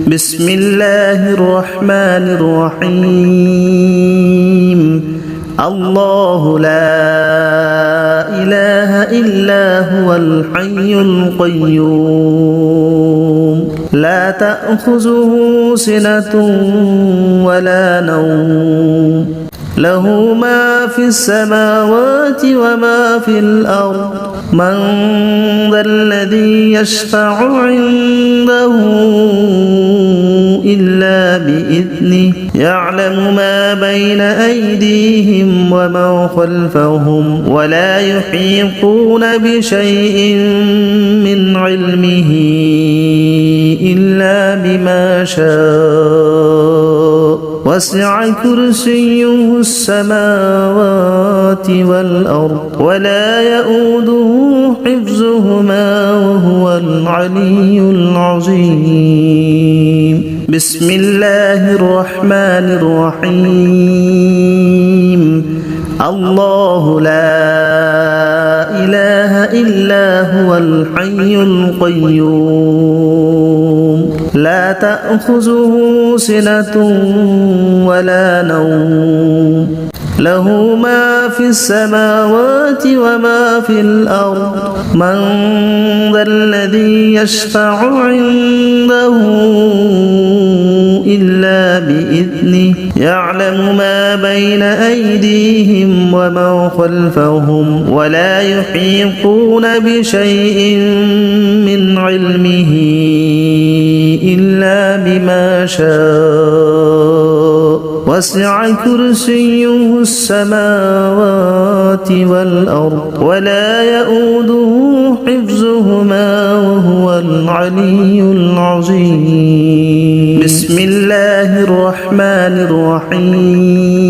بسم الله الرحمن الرحيم الله لا إله إلا هو الحي القيوم لا تأخذه سنة ولا نوم له ما في السماوات وما في الأرض من ذا الذي يشفع عنده إلا بإذنه يعلم ما بين أيديهم وما خلفهم ولا يحيطون بشيء من علمه إلا بما شاء وسع كرسيه السماوات والأرض ولا يؤوده حفظهما وهو العلي العظيم بسم الله الرحمن الرحيم الله لا إله إلا هو الحي القيوم لا تأخذه سنة ولا نوم له ما في السماوات وما في الأرض من ذا الذي يشفع عنده إلا بإذنه يعلم ما بين أيديهم وما خلفهم ولا يحيطون بشيء من علمه إلا بما شاء وسع كرسيه السماوات والأرض ولا يؤوده حفظهما وهو العلي العظيم بسم الله الرحمن الرحيم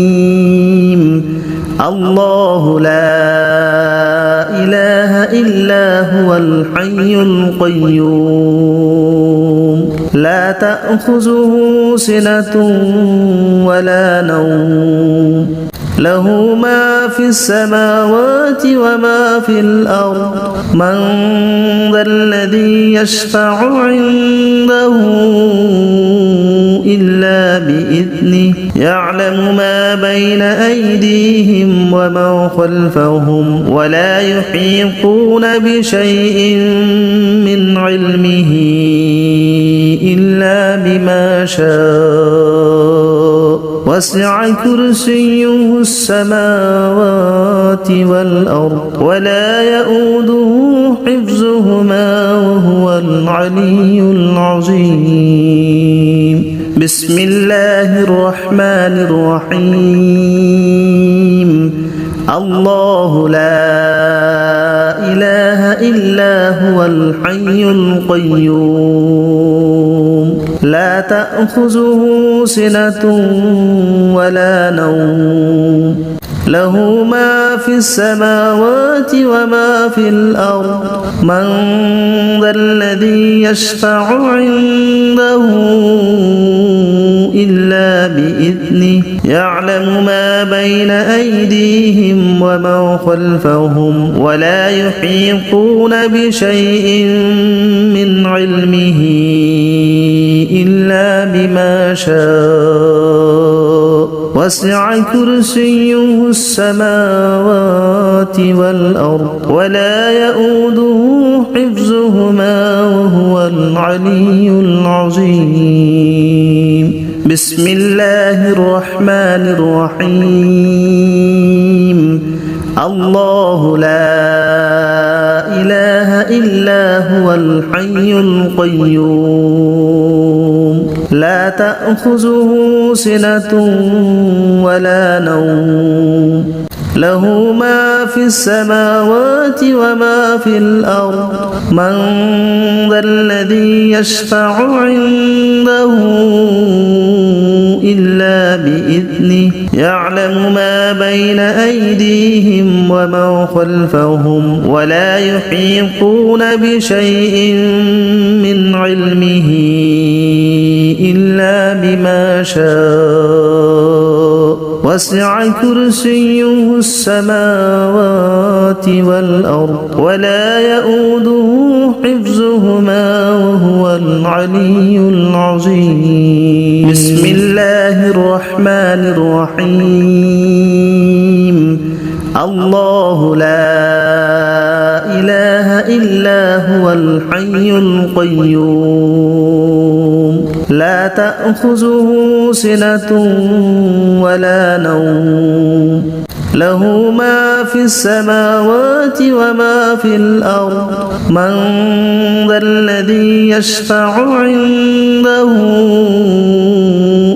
الله لا إله إلا هو الحي القيوم لا تأخذه سنة ولا نوم له ما في السماوات وما في الأرض من ذا الذي يشفع عنده إلا بإذنه يعلم ما بين أيديهم وما خلفهم ولا يحيطون بشيء من علمه إلا بما شاء وسع كرسيه السماوات والأرض ولا يؤوده حفظهما وهو العلي العظيم بسم الله الرحمن الرحيم الله لا إله إلا هو الحي القيوم لا تأخذه سنة ولا نوم له ما في السماوات وما في الأرض من ذا الذي يشفع عنده إلا بإذنه يعلم ما بين أيديهم وما خلفهم ولا يحيطون بشيء من علمه إلا بما شاء وسع كرسيه السماوات والأرض ولا يؤوده حفظهما وهو العلي العظيم بسم الله الرحمن الرحيم الله لا إله إلا هو الحي القيوم لا تأخذه سنة ولا نوم له ما في السماوات وما في الأرض من ذا الذي يشفع عنده إلا بإذنه يعلم ما بين أيديهم وما خلفهم ولا يحيطون بشيء من علمه إلا بما شاء وسع كرسيه السماوات والأرض ولا يؤوده حفظهما وهو العلي العظيم بسم الله الرحمن الرحيم الله لا إله إلا هو الحي القيوم لا تأخذه سنة ولا نوم له ما في السماوات وما في الأرض من ذا الذي يشفع عنده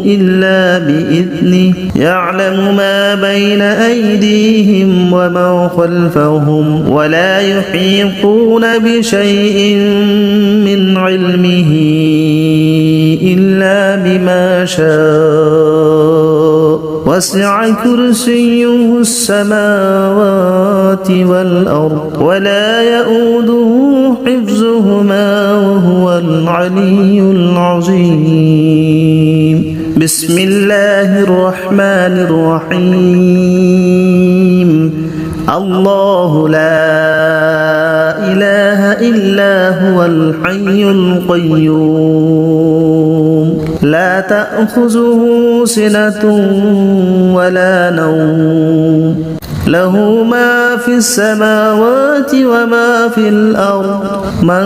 إلا بإذنه يعلم ما بين أيديهم وما خلفهم ولا يحيطون بشيء من علمه إلا بما شاء وسع كرسيه السماوات والأرض ولا يؤوده حفظهما وهو العلي العظيم بسم الله الرحمن الرحيم الله لا إله إلا هو الحي القيوم لا تأخذه سنة ولا نوم له ما في السماوات وما في الأرض من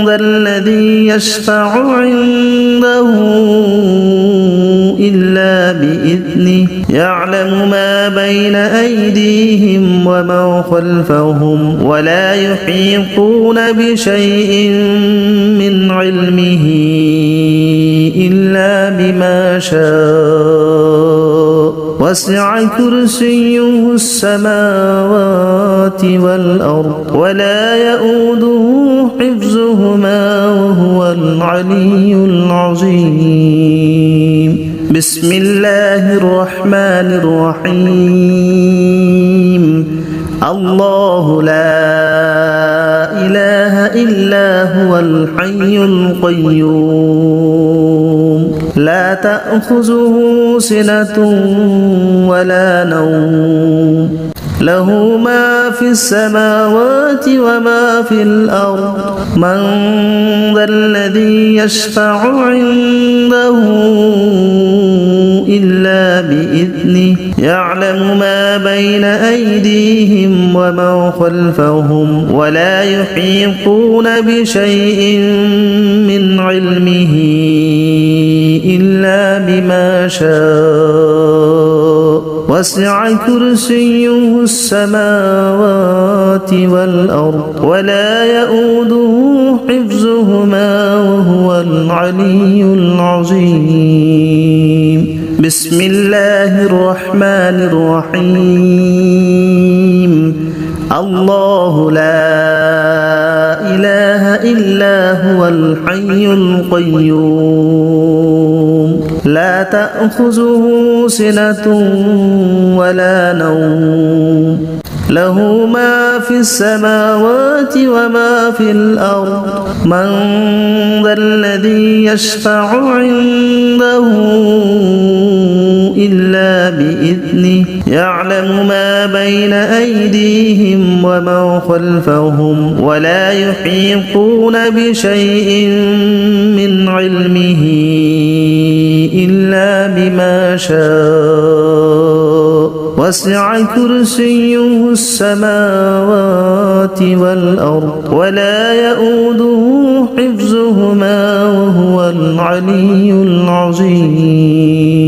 ذا الذي يشفع عنده إلا بإذنه يعلم ما بين أيديهم وما خلفهم ولا يحيطون بشيء من علمه إلا بما شاء وسع كرسيه السماوات والأرض ولا يؤوده حفظهما وهو العلي العظيم بسم الله الرحمن الرحيم الله لا إله إلا هو الحي القيوم لا تأخذه سنة ولا نوم له ما في السماوات وما في الأرض من ذا الذي يشفع عنده إلا بإذنه يعلم ما بين أيديهم وما خلفهم ولا يحيطون بشيء من علمه إلا بما شاء وسع كرسيه السماوات والأرض ولا يؤوده حفظهما وهو العلي العظيم بسم الله الرحمن الرحيم الله لا إله إلا هو الحي القيوم لا تأخذه سنة ولا نوم له ما في السماوات وما في الأرض من ذا الذي يشفع عنده إلا بإذنه يعلم ما بين أيديهم وما خلفهم ولا يحيطون بشيء من علمه إلا بما شاء وسع كرسيه السماوات والأرض ولا يؤوده حفظهما وهو العلي العظيم